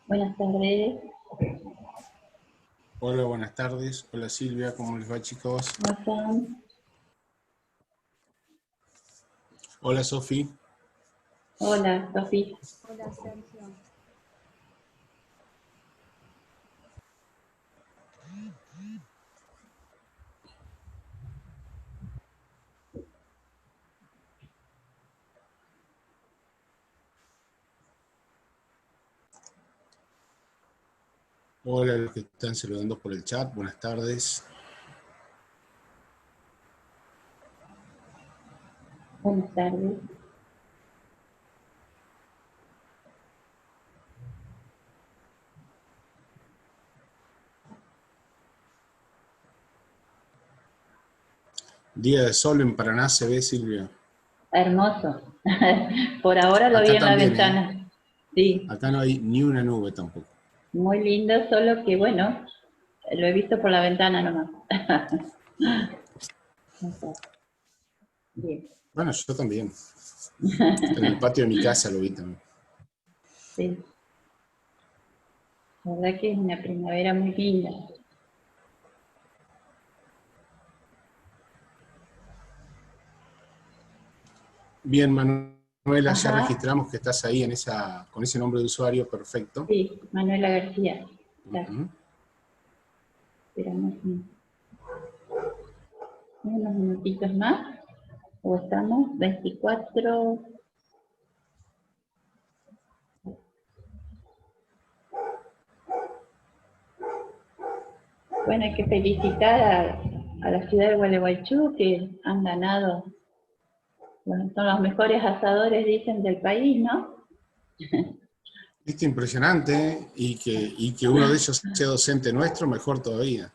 Buenas tardes. Hola, buenas tardes. Hola Silvia, ¿cómo les va, chicos? ¿Cómo están? Hola Sofi. Hola, Sofi. Hola, Sergio. Hola a los que están saludando por el chat. Buenas tardes. Buenas tardes. Día de sol en Paraná se ve, Silvia. Hermoso. Por ahora lo vi Acá en la también, ventana. Sí, Acá no hay ni una nube tampoco. muy lindo, solo que bueno, lo he visto por la ventana nomás. Bien. Bueno, yo también. En el patio de mi casa lo vi también. Sí. La verdad que es una primavera muy linda. Bien, Manuela, ya Ajá. registramos que estás ahí con ese nombre de usuario perfecto. Sí, Manuela García. Gracias. Uh-huh. Esperamos unos minutitos más. O estamos 24. Bueno, hay que felicitar a la ciudad de Gualeguaychú, que han ganado, bueno, son los mejores asadores, dicen, del país, ¿no? Viste, impresionante, y que uno de ellos sea docente nuestro, mejor todavía.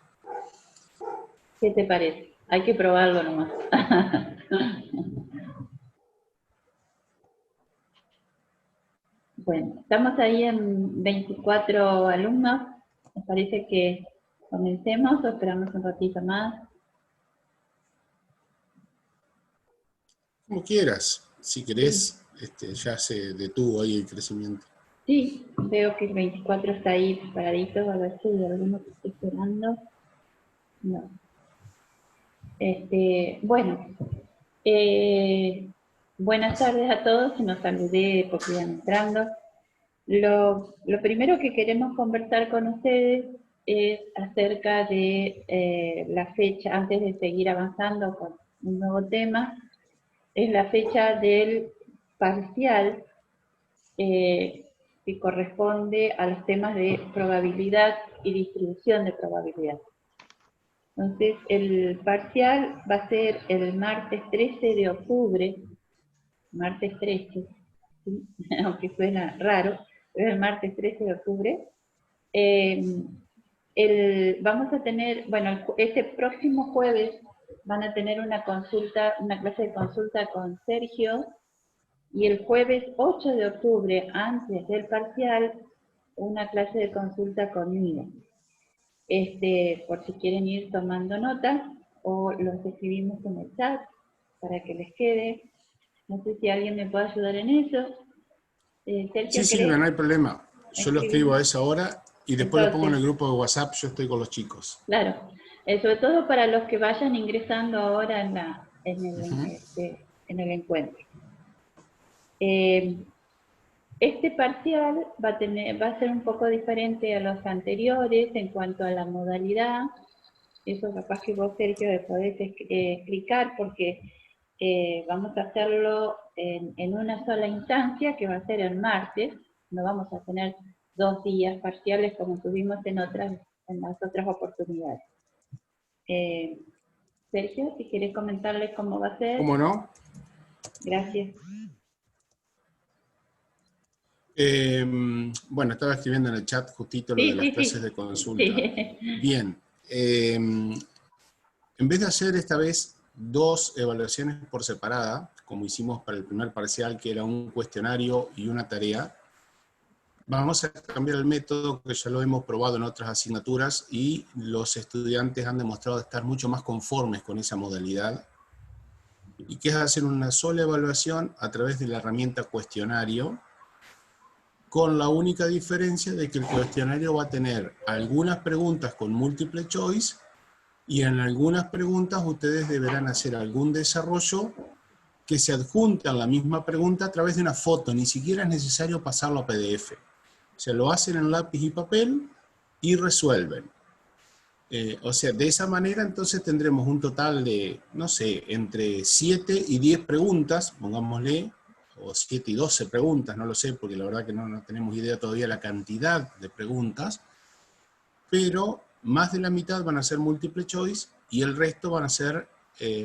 ¿Qué te parece? Hay que probarlo nomás. Bueno, estamos ahí en 24 alumnos. ¿Me parece que comencemos o esperamos un ratito más? Como quieras, si Sí. querés, ya se detuvo ahí el crecimiento. Sí, veo que el 24 está ahí paradito, a ver si hay alguno que esté esperando. No. Bueno, buenas tardes a todos, nos saludé porque iban entrando. Lo primero que queremos conversar con ustedes es acerca de la fecha, antes de seguir avanzando con un nuevo tema, es la fecha del parcial que corresponde a los temas de probabilidad y distribución de probabilidad. Entonces, el parcial va a ser el martes 13 de octubre, martes 13, ¿sí? Aunque suena raro, pero es el martes 13 de octubre. Vamos a tener, bueno, este próximo jueves van a tener una consulta, una clase de consulta con Sergio, y el jueves 8 de octubre, antes del parcial, una clase de consulta conmigo. Por si quieren ir tomando nota, o los escribimos en el chat para que les quede. No sé si alguien me puede ayudar en eso. Sergio, Sí, Silvia, ¿querés no hay problema. Yo lo escribo escribir? a esa hora y después lo pongo en Entonces, el grupo de WhatsApp, yo estoy con los chicos. claro, sobre todo para los que vayan ingresando ahora Uh-huh. en el encuentro. Este parcial va a ser un poco diferente a los anteriores en cuanto a la modalidad. eso capaz que vos, Sergio, le podés explicar, porque vamos a hacerlo en una sola instancia, que va a ser el martes. No vamos a tener 2 días parciales como tuvimos en las otras oportunidades. Sergio, si quieres comentarles cómo va a ser. ¿Cómo no? Gracias. Bueno, estaba escribiendo en el chat justito lo Sí, de las sí, clases sí. de consulta. Sí. Bien. En vez de hacer esta vez 2 evaluaciones por separada, como hicimos para el primer parcial, que era un cuestionario y una tarea, vamos a cambiar el método, que ya lo hemos probado en otras asignaturas, y los estudiantes han demostrado estar mucho más conformes con esa modalidad, y que es hacer una sola evaluación a través de la herramienta cuestionario, con la única diferencia de que el cuestionario va a tener algunas preguntas con múltiple choice, y en algunas preguntas ustedes deberán hacer algún desarrollo que se adjunta a la misma pregunta a través de una foto, ni siquiera es necesario pasarlo a PDF. Se lo hacen en lápiz y papel y resuelven. O sea, de esa manera entonces tendremos un total de, no sé, entre 7 y 10 preguntas, pongámosle, o 7 y 12 preguntas, no lo sé, porque la verdad que no tenemos idea todavía de la cantidad de preguntas, pero más de la mitad van a ser multiple choice y el resto van a ser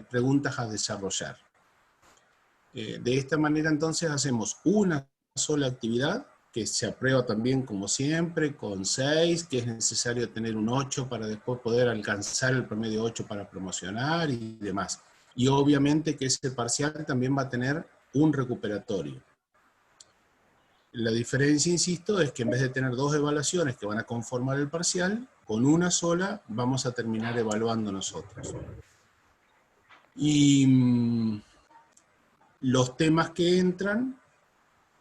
preguntas a desarrollar. De esta manera entonces hacemos una sola actividad, que se aprueba también como siempre, con 6, que es necesario tener un 8 para después poder alcanzar el promedio 8 para promocionar y demás. Y obviamente que ese parcial también va a tener un recuperatorio. La diferencia, insisto, es que en vez de tener 2 evaluaciones que van a conformar el parcial, con una sola vamos a terminar evaluando nosotros. Y los temas que entran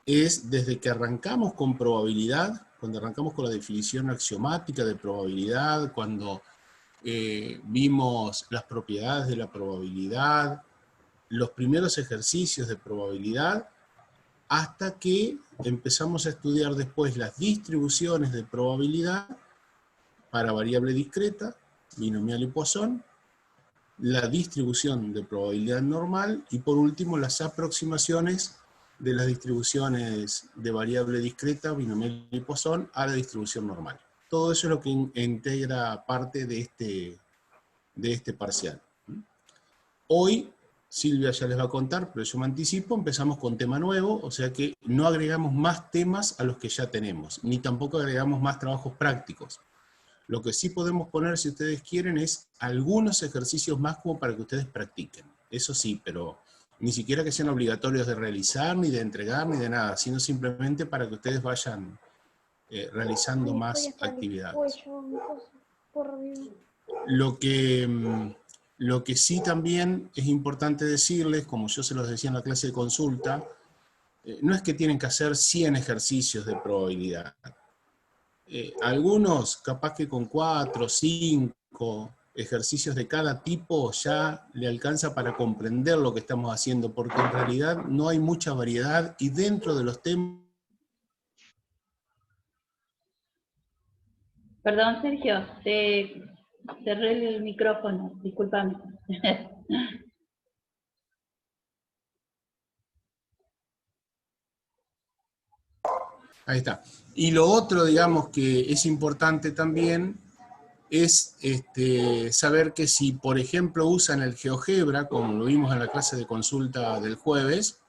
es desde que arrancamos con probabilidad, cuando arrancamos con la definición axiomática de probabilidad, cuando vimos las propiedades de la probabilidad, los primeros ejercicios de probabilidad, hasta que empezamos a estudiar después las distribuciones de probabilidad para variable discreta, binomial y Poisson, la distribución de probabilidad normal y por último las aproximaciones de las distribuciones de variable discreta, binomial y Poisson a la distribución normal. Todo eso es lo que integra parte de este parcial. Hoy Silvia ya les va a contar, pero yo me anticipo, empezamos con tema nuevo, o sea que no agregamos más temas a los que ya tenemos, ni tampoco agregamos más trabajos prácticos. Lo que sí podemos poner, si ustedes quieren, es algunos ejercicios más como para que ustedes practiquen. Eso sí, pero ni siquiera que sean obligatorios de realizar, ni de entregar, ni de nada, sino simplemente para que ustedes vayan realizando más actividades. Lo que sí también es importante decirles, como yo se los decía en la clase de consulta, no es que tienen que hacer 100 ejercicios de probabilidad. Algunos, capaz que con 4 o 5 ejercicios de cada tipo ya le alcanza para comprender lo que estamos haciendo, porque en realidad no hay mucha variedad y dentro de los temas... Perdón, Sergio, te cerré el micrófono, discúlpame. Ahí está. Y lo otro, digamos, que es importante también es saber que si, por ejemplo, usan el GeoGebra, como lo vimos en la clase de consulta del jueves,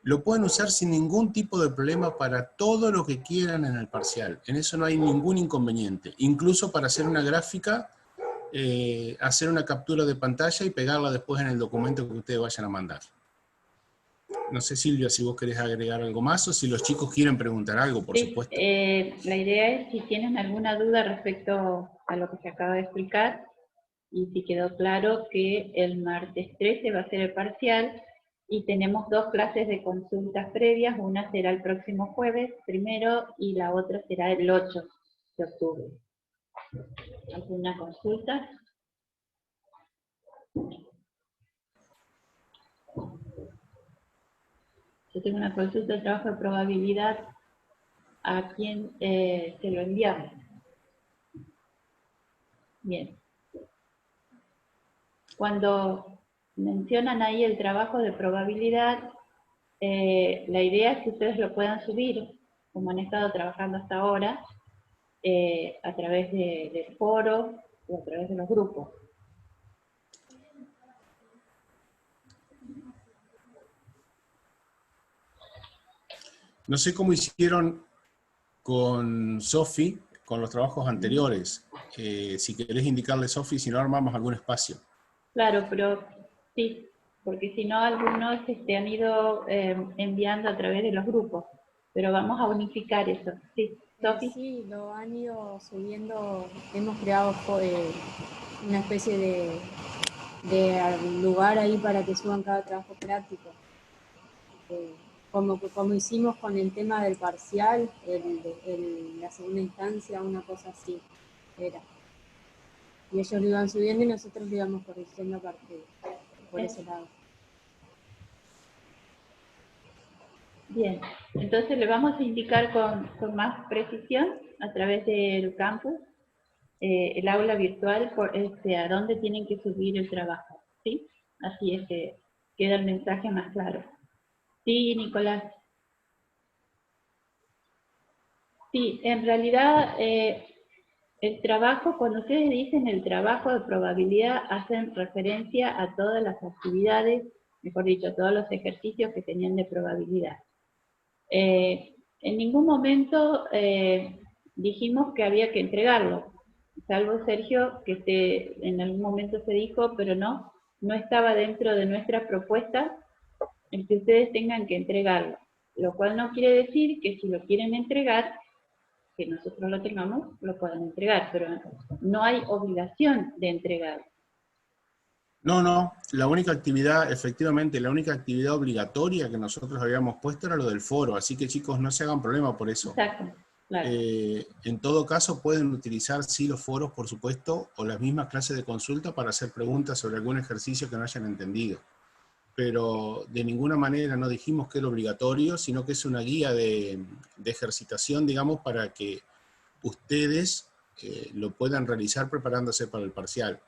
lo pueden usar sin ningún tipo de problema para todo lo que quieran en el parcial. En eso no hay ningún inconveniente. Incluso para hacer una gráfica, hacer una captura de pantalla y pegarla después en el documento que ustedes vayan a mandar. No sé, Silvia, si vos querés agregar algo más o si los chicos quieren preguntar algo, por supuesto. La idea es si tienen alguna duda respecto a lo que se acaba de explicar y si quedó claro que el martes 13 va a ser el parcial y tenemos 2 clases de consultas previas, una será el próximo jueves primero y la otra será el 8 de octubre. ¿Alguna consulta? Yo tengo una consulta de trabajo de probabilidad. ¿A quién se lo enviamos? Bien. cuando mencionan ahí el trabajo de probabilidad, la idea es que ustedes lo puedan subir, como han estado trabajando hasta ahora, a través del foro o a través de los grupos. No sé cómo hicieron con Sofi, con los trabajos anteriores. Si querés indicarle, Sofi, si no armamos algún espacio. Claro, pero sí, porque si no algunos han ido enviando a través de los grupos, pero vamos a unificar eso. Sí, Sofi. Sí, lo han ido subiendo, hemos creado una especie de lugar ahí para que suban cada trabajo práctico. Como hicimos con el tema del parcial, la segunda instancia, una cosa así era. Y ellos lo iban subiendo y nosotros lo íbamos corrigiendo por ese lado. Bien, entonces le vamos a indicar con más precisión a través del campus, el aula virtual, a dónde tienen que subir el trabajo, ¿sí? Así es que queda el mensaje más claro. Sí, Nicolás. Sí, en realidad el trabajo, cuando ustedes dicen el trabajo de probabilidad, hacen referencia a todas las actividades, mejor dicho, a todos los ejercicios que tenían de probabilidad. En ningún momento dijimos que había que entregarlo, salvo Sergio, que en algún momento se dijo, pero no estaba dentro de nuestra propuesta el que ustedes tengan que entregarlo, lo cual no quiere decir que si lo quieren entregar, que nosotros lo tengamos, lo puedan entregar, pero no hay obligación de entregarlo. No, la única actividad, efectivamente, la única actividad obligatoria que nosotros habíamos puesto era lo del foro, así que chicos, no se hagan problema por eso. Exacto, claro. En todo caso, pueden utilizar sí los foros, por supuesto, o las mismas clases de consulta para hacer preguntas sobre algún ejercicio que no hayan entendido. Pero de ninguna manera no dijimos que era obligatorio, sino que es una guía de ejercitación, digamos, para que ustedes lo puedan realizar preparándose para el parcial.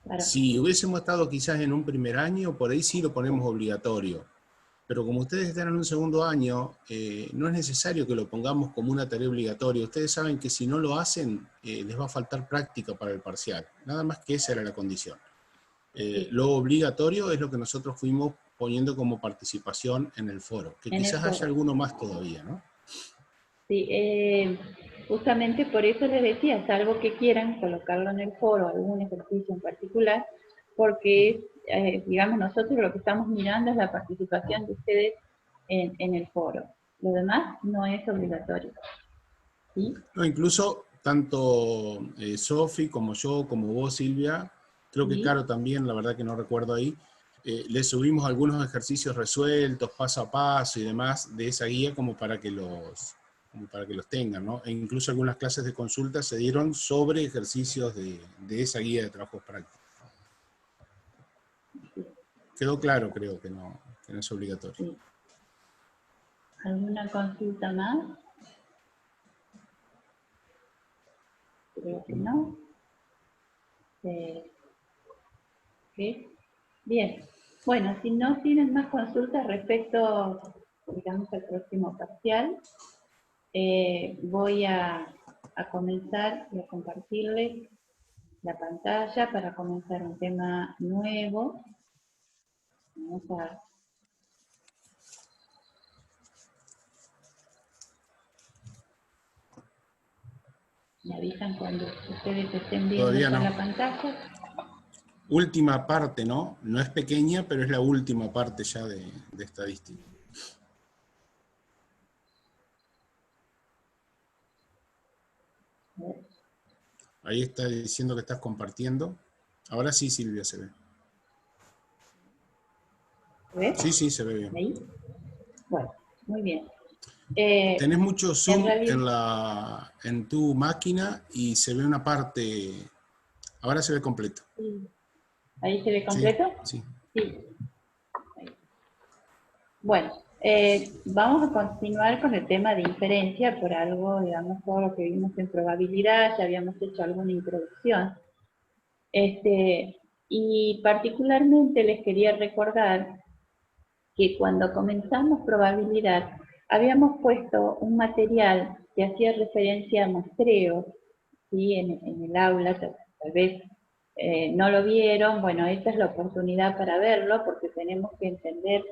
Claro. Si hubiésemos estado quizás en un primer año, por ahí sí lo ponemos obligatorio. Pero como ustedes están en un segundo año, no es necesario que lo pongamos como una tarea obligatoria. Ustedes saben que si no lo hacen, les va a faltar práctica para el parcial. Nada más que esa era la condición. Lo obligatorio es lo que nosotros fuimos poniendo como participación en el foro, que quizás haya alguno más todavía, ¿no? Sí, justamente por eso les decía, salvo que quieran colocarlo en el foro, algún ejercicio en particular, porque, digamos, nosotros lo que estamos mirando es la participación de ustedes en el foro. Lo demás no es obligatorio. ¿Sí? No, incluso tanto Sofi como yo, como vos, Silvia, creo que Caro también, la verdad que no recuerdo ahí, le subimos algunos ejercicios resueltos, paso a paso y demás de esa guía como para que los tengan, ¿no? E incluso algunas clases de consulta se dieron sobre ejercicios de esa guía de trabajos prácticos. Quedó claro, creo que no es obligatorio. Sí. ¿Alguna consulta más? Creo que no. ¿Sí? Bien. Bueno, si no tienen más consultas respecto, digamos, al próximo parcial, voy a comenzar y a compartirles la pantalla para comenzar un tema nuevo. Vamos a... Me avisan cuando ustedes estén viendo la pantalla. Última parte, ¿no? No es pequeña, pero es la última parte ya de estadística. Ahí está diciendo que estás compartiendo. Ahora sí, Silvia, se ve. ¿Ves? Sí, se ve bien. ¿Ahí? Bueno, muy bien. Tenés mucho zoom en tu máquina y se ve una parte. Ahora se ve completo. Sí. ¿Ahí se ve completo? Sí. Bueno, vamos a continuar con el tema de inferencia, por algo, digamos, todo lo que vimos en probabilidad, ya habíamos hecho alguna introducción. Y particularmente les quería recordar que cuando comenzamos probabilidad, habíamos puesto un material que hacía referencia a muestreo, ¿sí? en el aula, tal vez no lo vieron. Bueno, esta es la oportunidad para verlo, porque tenemos que entender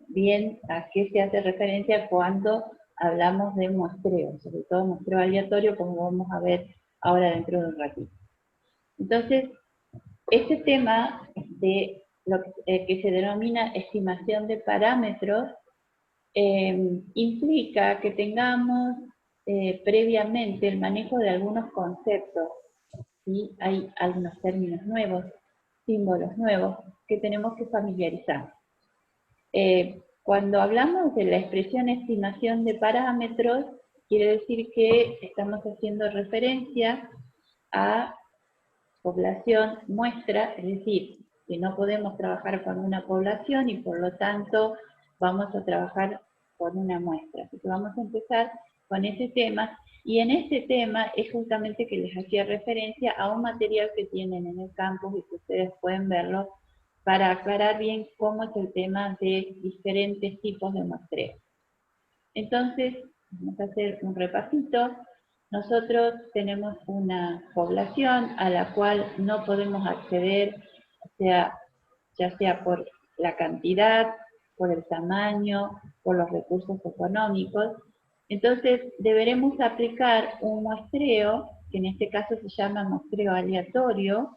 bien a qué se hace referencia cuando hablamos de muestreo, sobre todo muestreo aleatorio, como vamos a ver ahora dentro de un ratito. Entonces, este tema de lo que se denomina estimación de parámetros implica que tengamos previamente el manejo de algunos conceptos, ¿sí? Hay algunos términos nuevos, símbolos nuevos que tenemos que familiarizar. Cuando hablamos de la expresión estimación de parámetros, quiere decir que estamos haciendo referencia a población muestra, es decir, que no podemos trabajar con una población y por lo tanto vamos a trabajar con una muestra. Así que vamos a empezar con ese tema, y en este tema es justamente que les hacía referencia a un material que tienen en el campus y que ustedes pueden verlo para aclarar bien cómo es el tema de diferentes tipos de muestreo. Entonces, vamos a hacer un repasito. Nosotros tenemos una población a la cual no podemos acceder, ya sea por la cantidad, por el tamaño, por los recursos económicos. Entonces, deberemos aplicar un muestreo, que en este caso se llama muestreo aleatorio,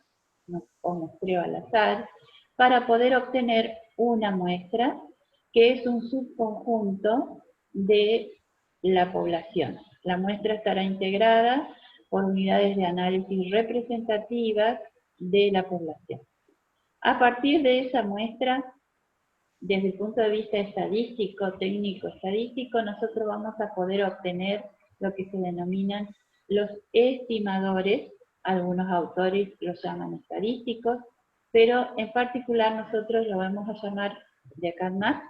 o muestreo al azar, para poder obtener una muestra que es un subconjunto de la población. La muestra estará integrada por unidades de análisis representativas de la población. A partir de esa muestra, desde el punto de vista estadístico, técnico-estadístico, nosotros vamos a poder obtener lo que se denominan los estimadores. Algunos autores los llaman estadísticos, pero en particular nosotros lo vamos a llamar de acá en más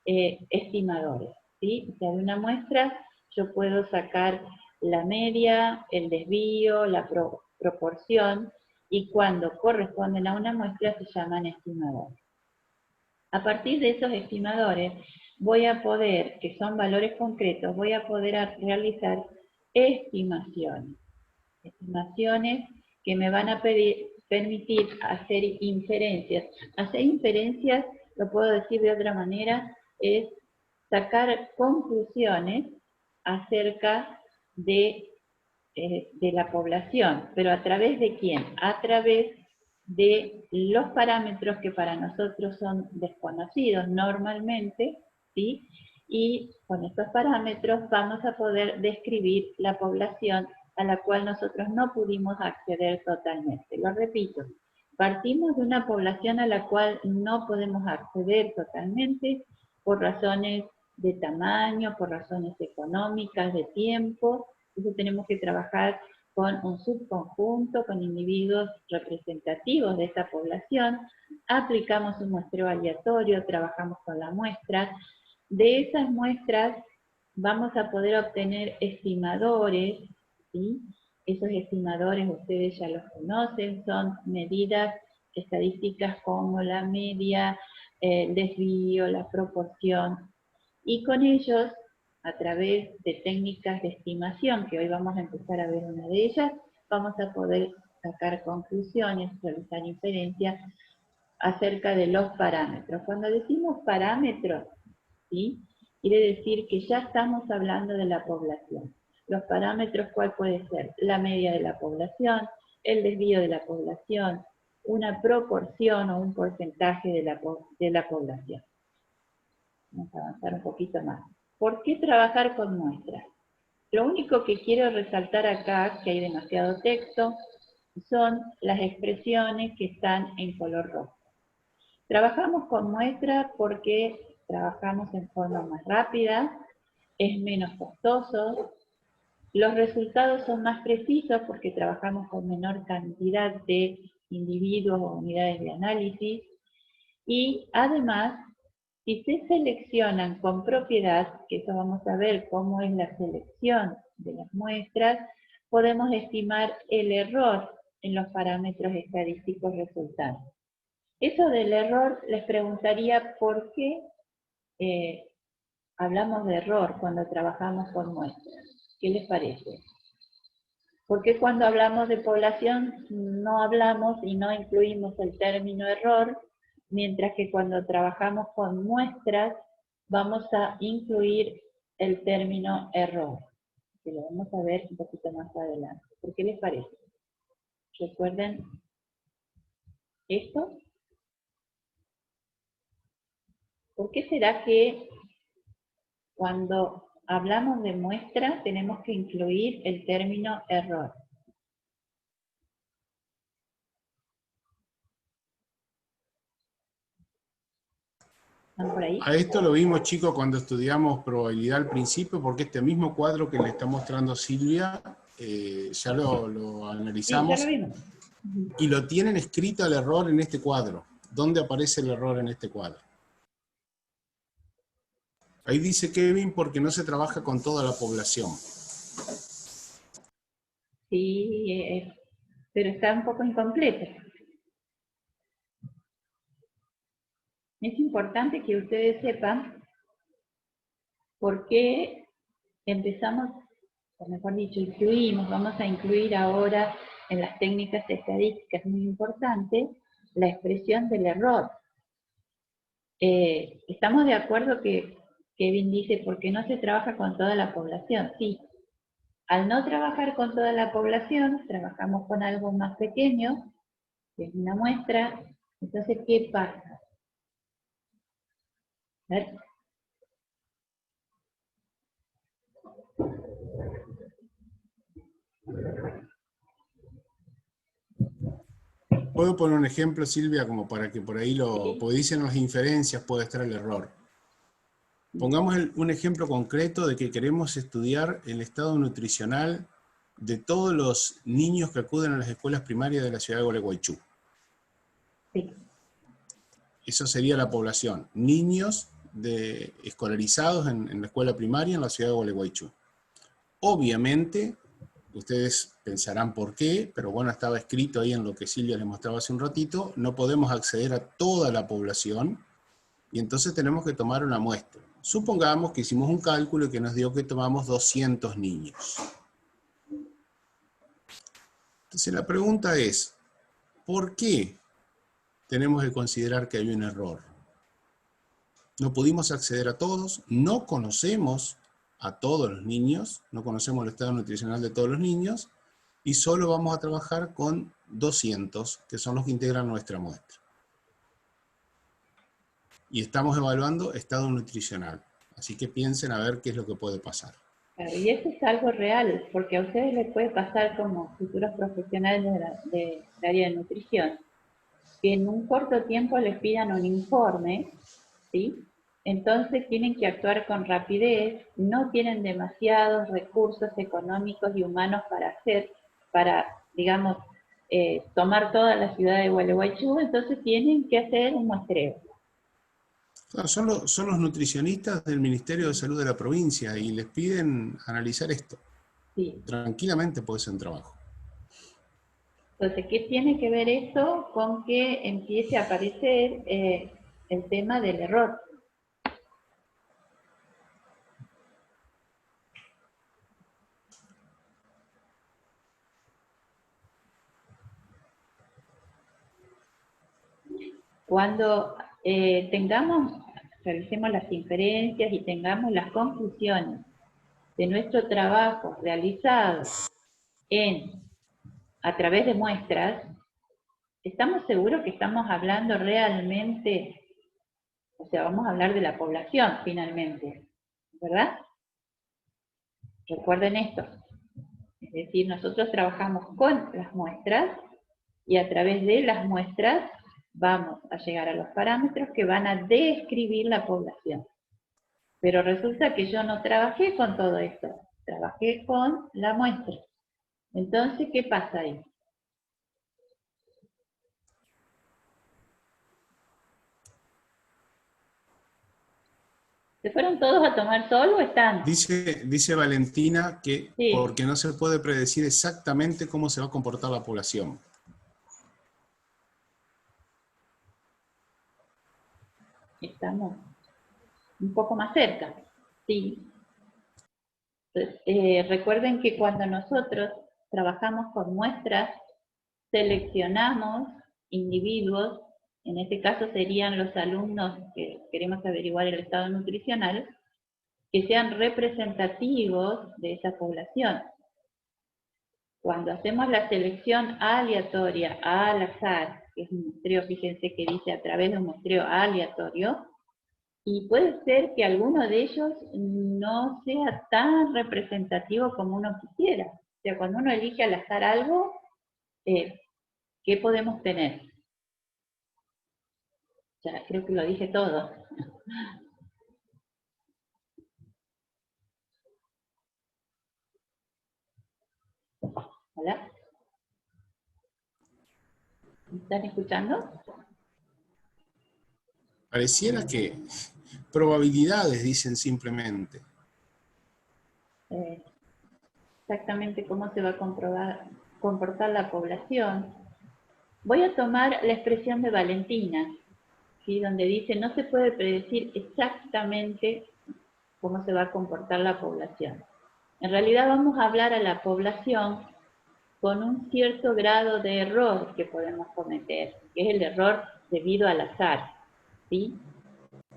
estimadores, ¿sí? O sea, de una muestra yo puedo sacar la media, el desvío, la proporción, y cuando corresponden a una muestra se llaman estimadores. A partir de esos estimadores voy a poder, que son valores concretos, voy a poder realizar estimaciones. Estimaciones que me van a permitir hacer inferencias. Hacer inferencias, lo puedo decir de otra manera, es sacar conclusiones acerca de la población. ¿Pero a través de quién? A través de los parámetros que para nosotros son desconocidos normalmente, ¿sí? Y con estos parámetros vamos a poder describir la población a la cual nosotros no pudimos acceder totalmente. Lo repito, partimos de una población a la cual no podemos acceder totalmente por razones de tamaño, por razones económicas, de tiempo. Entonces tenemos que trabajar con un subconjunto, con individuos representativos de esta población, aplicamos un muestreo aleatorio, trabajamos con la muestra. De esas muestras vamos a poder obtener estimadores, ¿sí? Esos estimadores ustedes ya los conocen, son medidas estadísticas como la media, el desvío, la proporción, y con ellos, a través de técnicas de estimación, que hoy vamos a empezar a ver una de ellas, vamos a poder sacar conclusiones, realizar inferencias acerca de los parámetros. Cuando decimos parámetros, ¿sí? Quiere decir que ya estamos hablando de la población. Los parámetros, ¿cuál puede ser? La media de la población, el desvío de la población, una proporción o un porcentaje de la población. Vamos a avanzar un poquito más. ¿Por qué trabajar con muestras? Lo único que quiero resaltar acá, que hay demasiado texto, son las expresiones que están en color rojo. Trabajamos con muestras porque trabajamos en forma más rápida, es menos costoso, los resultados son más precisos porque trabajamos con menor cantidad de individuos o unidades de análisis, y además, si se seleccionan con propiedad, que eso vamos a ver cómo es la selección de las muestras, podemos estimar el error en los parámetros estadísticos resultantes. Eso del error, les preguntaría por qué hablamos de error cuando trabajamos con muestras. ¿Qué les parece? ¿Por qué cuando hablamos de población no hablamos y no incluimos el término error, mientras que cuando trabajamos con muestras vamos a incluir el término error? Que lo vamos a ver un poquito más adelante. ¿Por qué les parece? ¿Recuerden esto? ¿Por qué será que cuando hablamos de muestra tenemos que incluir el término error? ¿Están por ahí? A esto lo vimos, chicos, cuando estudiamos probabilidad al principio, porque este mismo cuadro que le está mostrando Silvia, ya lo Sí, ya analizamos, lo vimos. y lo tienen escrito el error en este cuadro. ¿Dónde aparece el error en este cuadro? Ahí dice Kevin, porque no se trabaja con toda la población. Sí, pero está un poco incompleto. Es importante que ustedes sepan por qué empezamos, o mejor dicho, vamos a incluir ahora en las técnicas estadísticas muy importante, la expresión del error. Estamos de acuerdo que Kevin dice, ¿por qué no se trabaja con toda la población? Sí. Al no trabajar con toda la población, trabajamos con algo más pequeño, que es una muestra. Entonces, ¿qué pasa? A ver. ¿Puedo poner un ejemplo, Silvia, como para que por ahí porque dicen las inferencias puede estar el error? Pongamos un ejemplo concreto de que queremos estudiar el estado nutricional de todos los niños que acuden a las escuelas primarias de la ciudad de Gualeguaychú. Sí. Eso sería la población. Niños escolarizados en la escuela primaria en la ciudad de Gualeguaychú. Obviamente, ustedes pensarán por qué, pero bueno, estaba escrito ahí en lo que Silvia les mostraba hace un ratito, no podemos acceder a toda la población y entonces tenemos que tomar una muestra. Supongamos que hicimos un cálculo y que nos dio que tomamos 200 niños. Entonces la pregunta es, ¿por qué tenemos que considerar que hay un error? No pudimos acceder a todos, no conocemos a todos los niños, no conocemos el estado nutricional de todos los niños, y solo vamos a trabajar con 200, que son los que integran nuestra muestra. Y estamos evaluando estado nutricional. Así que piensen a ver qué es lo que puede pasar. Claro, y eso es algo real, porque a ustedes les puede pasar como futuros profesionales del área de nutrición, que en un corto tiempo les pidan un informe, ¿sí? Entonces tienen que actuar con rapidez, no tienen demasiados recursos económicos y humanos para, digamos, tomar toda la ciudad de Gualeguaychú, entonces tienen que hacer un muestreo. Claro, son los nutricionistas del Ministerio de Salud de la provincia y les piden analizar esto. Sí. Tranquilamente puede ser un trabajo. Entonces, ¿qué tiene que ver eso con que empiece a aparecer el tema del error? Cuando realicemos las inferencias y tengamos las conclusiones de nuestro trabajo realizado a través de muestras, ¿estamos seguros que estamos hablando realmente? O sea, vamos a hablar de la población finalmente, ¿verdad? Recuerden esto. Es decir, nosotros trabajamos con las muestras y a través de las muestras vamos a llegar a los parámetros que van a describir la población. Pero resulta que yo no trabajé con todo esto, trabajé con la muestra. Entonces, ¿qué pasa ahí? ¿Se fueron todos a tomar sol o están? Dice Valentina que Sí, porque no se puede predecir exactamente cómo se va a comportar la población. estamos un poco más cerca. Sí. Entonces, recuerden que cuando nosotros trabajamos con muestras, seleccionamos individuos, en este caso serían los alumnos que queremos averiguar el estado nutricional, que sean representativos de esa población. Cuando hacemos la selección aleatoria, al azar, que es un muestreo, fíjense que dice a través de un muestreo aleatorio, y puede ser que alguno de ellos no sea tan representativo como uno quisiera. O sea, cuando uno elige al azar algo, ¿qué podemos tener? Ya creo que lo dije todo. ¿Hola? ¿Me están escuchando? Pareciera que probabilidades dicen simplemente. Exactamente cómo se va a comportar la población. Voy a tomar la expresión de Valentina, ¿sí? Donde dice, no se puede predecir exactamente cómo se va a comportar la población. En realidad vamos a hablar a la población con un cierto grado de error que podemos cometer, que es el error debido al azar, ¿sí?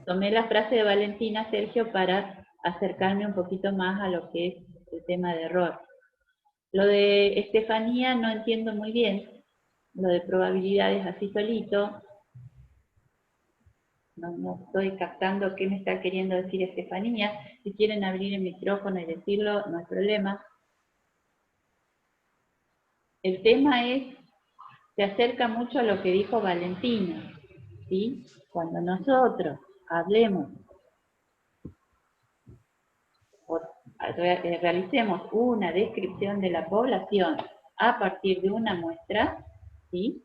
Tomé la frase de Valentina, Sergio, para acercarme un poquito más a lo que es el tema de error. Lo de Estefanía no entiendo muy bien, lo de probabilidades así solito, no estoy captando qué me está queriendo decir Estefanía. Si quieren abrir el micrófono y decirlo, no hay problema. El tema se acerca mucho a lo que dijo Valentina, ¿sí? Cuando nosotros hablemos o realicemos una descripción de la población a partir de una muestra, ¿sí?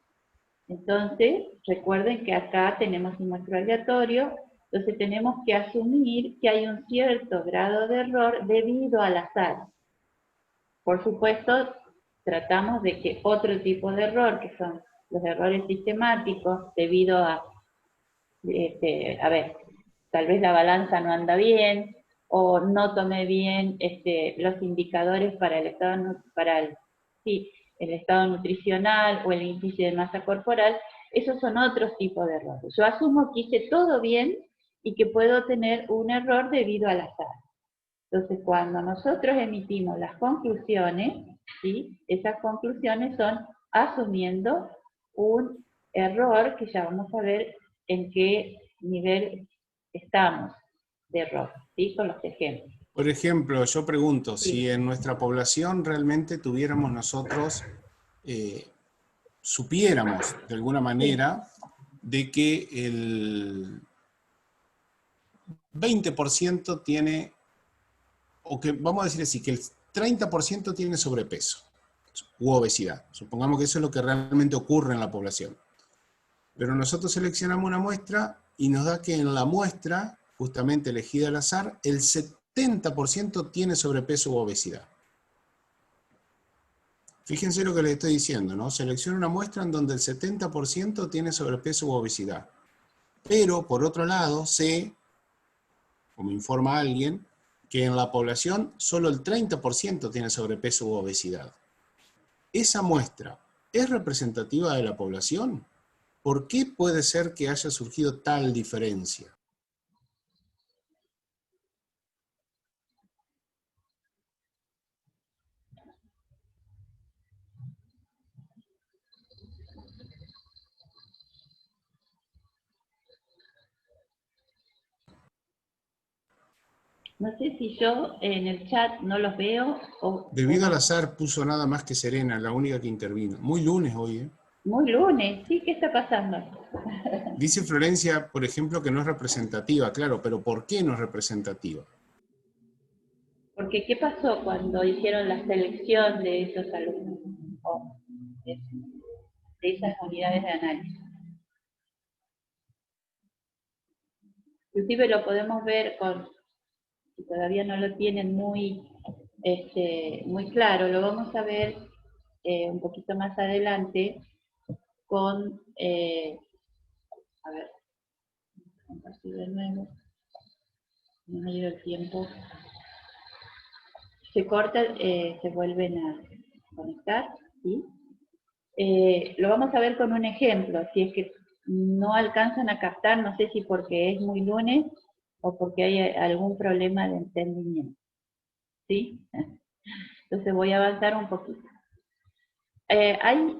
Entonces, recuerden que acá tenemos un muestreo aleatorio, entonces tenemos que asumir que hay un cierto grado de error debido al azar. Por supuesto, tratamos de que otro tipo de error, que son los errores sistemáticos, debido a ver, tal vez la balanza no anda bien, o no tomé bien los indicadores para el estado, el estado nutricional o el índice de masa corporal, esos son otros tipos de errores. Yo asumo que hice todo bien y que puedo tener un error debido al azar. Entonces, cuando nosotros emitimos las conclusiones, ¿sí? Esas conclusiones son asumiendo un error que ya vamos a ver en qué nivel estamos de error, ¿sí? Con los ejemplos. Por ejemplo, yo pregunto, Sí. si en nuestra población realmente tuviéramos nosotros, supiéramos de alguna Sí. manera de que el 20% tiene, o que vamos a decir así, que el 30% tiene sobrepeso u obesidad. Supongamos que eso es lo que realmente ocurre en la población. Pero nosotros seleccionamos una muestra y nos da que en la muestra, justamente elegida al azar, el 70% tiene sobrepeso u obesidad. Fíjense lo que les estoy diciendo, ¿no? Selecciona una muestra en donde el 70% tiene sobrepeso u obesidad. Pero, por otro lado, sé, como informa alguien, que en la población solo el 30% tiene sobrepeso u obesidad. ¿Esa muestra es representativa de la población? ¿Por qué puede ser que haya surgido tal diferencia? No sé si yo en el chat no los veo o Debido al no. azar puso nada más que Serena, la única que intervino. Muy lunes hoy, ¿eh? Muy lunes, ¿sí? ¿Qué está pasando? Dice Florencia, por ejemplo, que no es representativa. Claro, pero ¿por qué no es representativa? Porque ¿qué pasó cuando hicieron la selección de esos alumnos? O de esas unidades de análisis. Inclusive lo podemos ver con si todavía no lo tienen muy claro, lo vamos a ver un poquito más adelante con, a ver, compartir de nuevo, no me ha ido el tiempo, se corta, se vuelven a conectar, ¿sí? Lo vamos a ver con un ejemplo, si es que no alcanzan a captar, no sé si porque es muy lunes o porque hay algún problema de entendimiento, ¿sí? Entonces voy a avanzar un poquito. Hay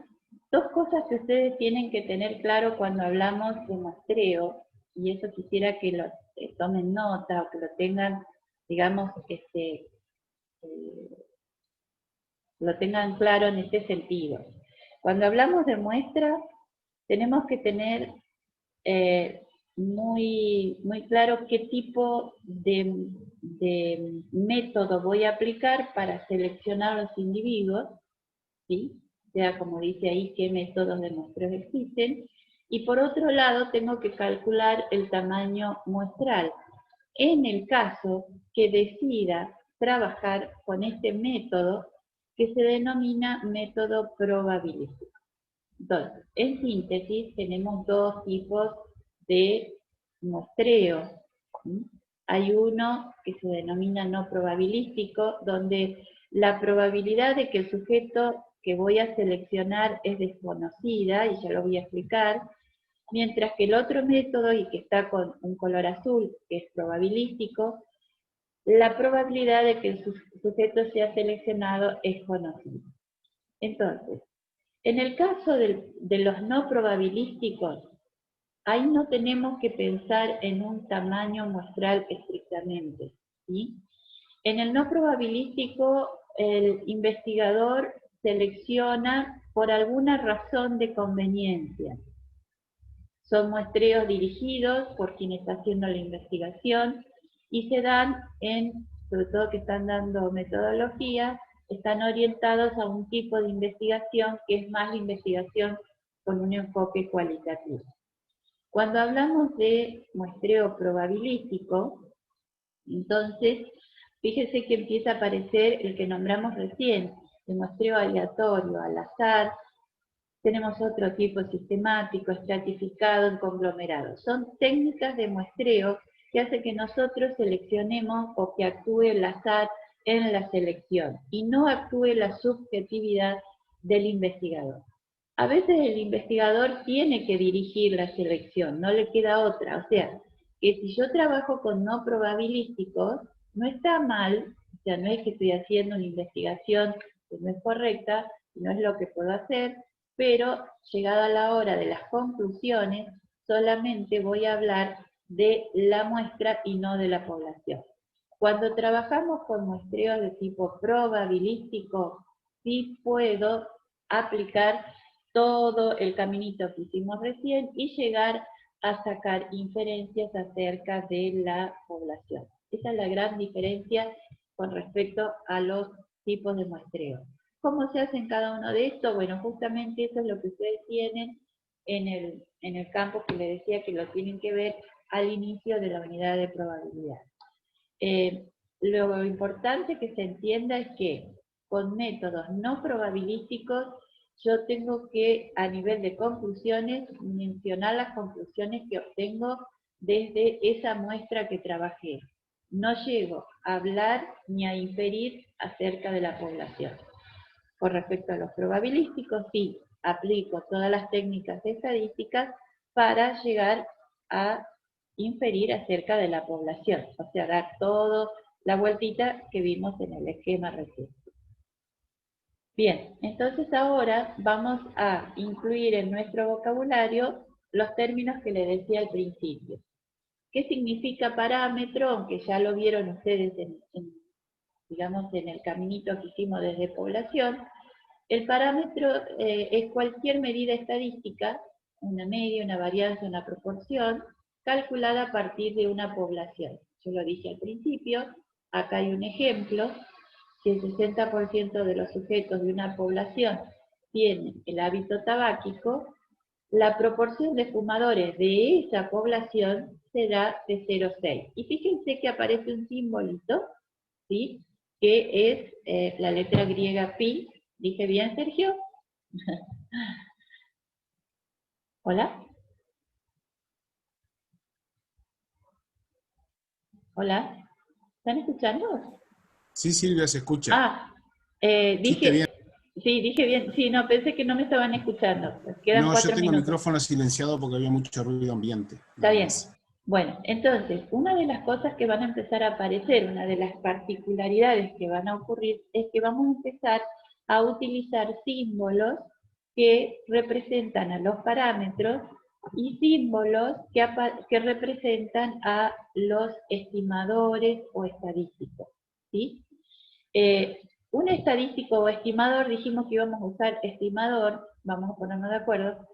dos cosas que ustedes tienen que tener claro cuando hablamos de muestreo, y eso quisiera que lo tomen nota o que lo tengan, digamos, lo tengan claro en este sentido. Cuando hablamos de muestra, tenemos que tener muy claro qué tipo de método voy a aplicar para seleccionar los individuos, ¿sí? O sea, como dice ahí, qué métodos de muestreo existen. Y por otro lado, tengo que calcular el tamaño muestral. En el caso que decida trabajar con este método que se denomina método probabilístico. Entonces, en síntesis, tenemos dos tipos de muestreo. Hay uno que se denomina no probabilístico, donde la probabilidad de que el sujeto que voy a seleccionar es desconocida, y ya lo voy a explicar, mientras que el otro método, y que está con un color azul, que es probabilístico, la probabilidad de que el sujeto sea seleccionado es conocida. Entonces, en el caso de los no probabilísticos, ahí no tenemos que pensar en un tamaño muestral estrictamente, ¿sí? En el no probabilístico, el investigador selecciona por alguna razón de conveniencia. Son muestreos dirigidos por quien está haciendo la investigación y se dan sobre todo que están dando metodología, están orientados a un tipo de investigación que es más la investigación con un enfoque cualitativo. Cuando hablamos de muestreo probabilístico, entonces, fíjese que empieza a aparecer el que nombramos recién, el muestreo aleatorio, al azar. Tenemos otro tipo sistemático, estratificado, en conglomerado. Son técnicas de muestreo que hacen que nosotros seleccionemos o que actúe el azar en la selección y no actúe la subjetividad del investigador. A veces el investigador tiene que dirigir la selección, no le queda otra. O sea, que si yo trabajo con no probabilísticos, no está mal, o sea, no es que estoy haciendo una investigación que no es correcta, no es lo que puedo hacer, pero llegada la hora de las conclusiones, solamente voy a hablar de la muestra y no de la población. Cuando trabajamos con muestreos de tipo probabilístico, sí puedo aplicar todo el caminito que hicimos recién y llegar a sacar inferencias acerca de la población. Esa es la gran diferencia con respecto a los tipos de muestreo. ¿Cómo se hace en cada uno de estos? Bueno, justamente eso es lo que ustedes tienen en el campo que les decía que lo tienen que ver al inicio de la unidad de probabilidad. Lo importante que se entienda es que con métodos no probabilísticos yo tengo que, a nivel de conclusiones, mencionar las conclusiones que obtengo desde esa muestra que trabajé. No llego a hablar ni a inferir acerca de la población. Con respecto a los probabilísticos, sí, aplico todas las técnicas estadísticas para llegar a inferir acerca de la población, o sea, dar toda la vueltita que vimos en el esquema reciente. Bien, entonces ahora vamos a incluir en nuestro vocabulario los términos que les decía al principio. ¿Qué significa parámetro? Aunque ya lo vieron ustedes digamos, en el caminito que hicimos desde población. El parámetro es cualquier medida estadística, una media, una varianza, una proporción, calculada a partir de una población. Yo lo dije al principio, acá hay un ejemplo. Si el 60% de los sujetos de una población tienen el hábito tabáquico, la proporción de fumadores de esa población será de 0,6. Y fíjense que aparece un simbolito, ¿sí? Que es la letra griega pi. ¿Dije bien, Sergio? ¿Hola? ¿Hola? ¿Están escuchando? Sí, Silvia, se escucha. Ah, Dijiste bien. dije bien, sí, no, pensé que no me estaban escuchando. Quedan No, yo 4 tengo el minutos. micrófono silenciado porque había mucho ruido ambiente, Está nada bien. más. Bueno, entonces, una de las cosas que van a empezar a aparecer, una de las particularidades que van a ocurrir, es que vamos a empezar a utilizar símbolos que representan a los parámetros y símbolos que representan a los estimadores o estadísticos, ¿sí? Un estadístico o estimador, dijimos que íbamos a usar estimador, vamos a ponernos de acuerdo,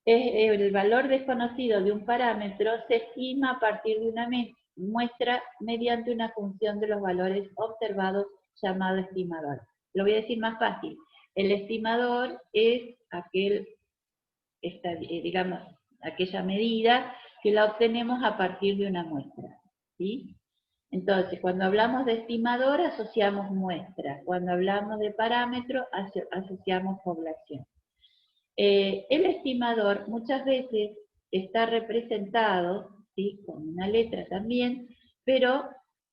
es el valor desconocido de un parámetro se estima a partir de una muestra mediante una función de los valores observados llamado estimador. Lo voy a decir más fácil. El estimador es digamos, aquella medida que la obtenemos a partir de una muestra, ¿sí? Entonces, cuando hablamos de estimador, asociamos muestra. Cuando hablamos de parámetro, asociamos población. El estimador muchas veces está representado, ¿sí?, con una letra también, pero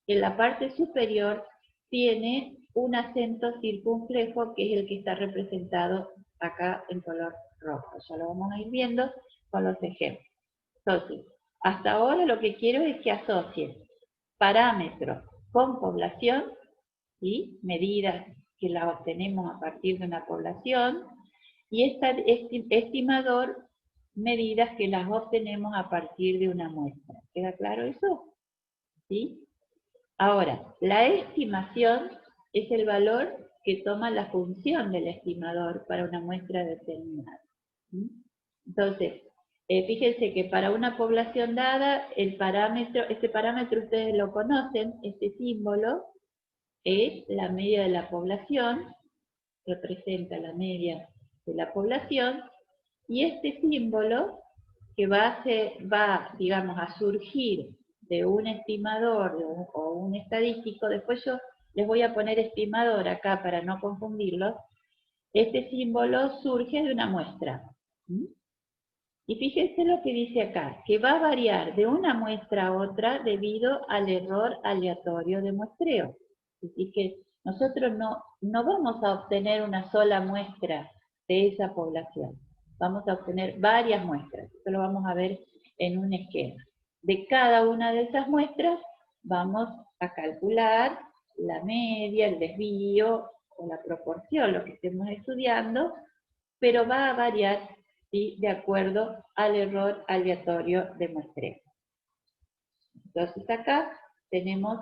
en la parte superior tiene un acento circunflejo que es el que está representado acá en color rojo. Ya lo vamos a ir viendo con los ejemplos. Entonces, hasta ahora lo que quiero es que asocien parámetros con población, ¿sí?, medidas que las obtenemos a partir de una población, y estimador, medidas que las obtenemos a partir de una muestra. ¿Queda claro eso? ¿Sí? Ahora, la estimación es el valor que toma la función del estimador para una muestra determinada. ¿Sí? Entonces, fíjense que para una población dada, este parámetro ustedes lo conocen, este símbolo es la media de la población, representa la media de la población, y este símbolo que digamos, a surgir de un estimador o un estadístico, después yo les voy a poner estimador acá para no confundirlos, este símbolo surge de una muestra. ¿Mm? Y fíjense lo que dice acá, que va a variar de una muestra a otra debido al error aleatorio de muestreo. Así que nosotros no vamos a obtener una sola muestra de esa población. Vamos a obtener varias muestras. Esto lo vamos a ver en un esquema. De cada una de esas muestras vamos a calcular la media, el desvío o la proporción, lo que estemos estudiando, pero va a variar, ¿sí?, de acuerdo al error aleatorio de muestreo. Entonces acá tenemos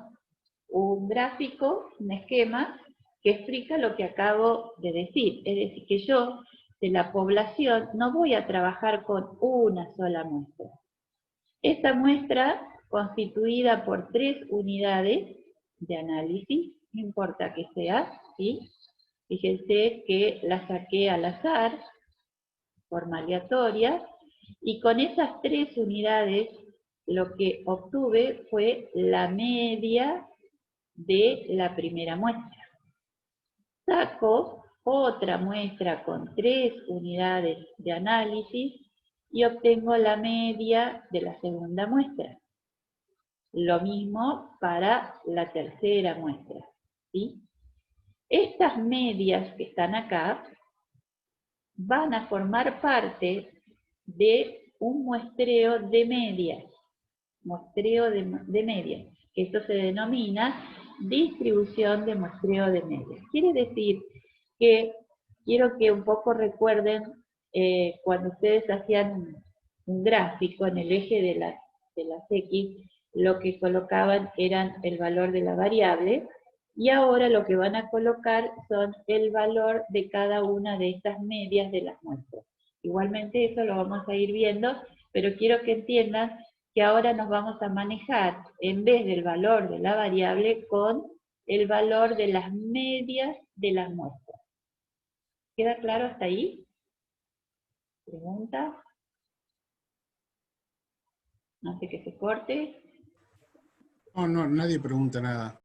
un gráfico, un esquema, que explica lo que acabo de decir. Es decir, que yo de la población no voy a trabajar con una sola muestra. Esta muestra, constituida por 3 unidades de análisis, no importa que sea, ¿sí? Fíjense que la saqué al azar, forma aleatoria, y con esas 3 unidades lo que obtuve fue la media de la primera muestra. Saco otra muestra con 3 unidades de análisis y obtengo la media de la segunda muestra. Lo mismo para la tercera muestra, ¿sí? Estas medias que están acá van a formar parte de un muestreo de medias. Muestreo de medias. Esto se denomina distribución de muestreo de medias. Quiere decir que quiero que un poco recuerden cuando ustedes hacían un gráfico en el eje de las X, lo que colocaban eran el valor de la variable, y ahora lo que van a colocar son el valor de cada una de estas medias de las muestras. Igualmente eso lo vamos a ir viendo, pero quiero que entiendan que ahora nos vamos a manejar, en vez del valor de la variable, con el valor de las medias de las muestras. ¿Queda claro hasta ahí? ¿Preguntas? Hace que se corte. No, nadie pregunta nada.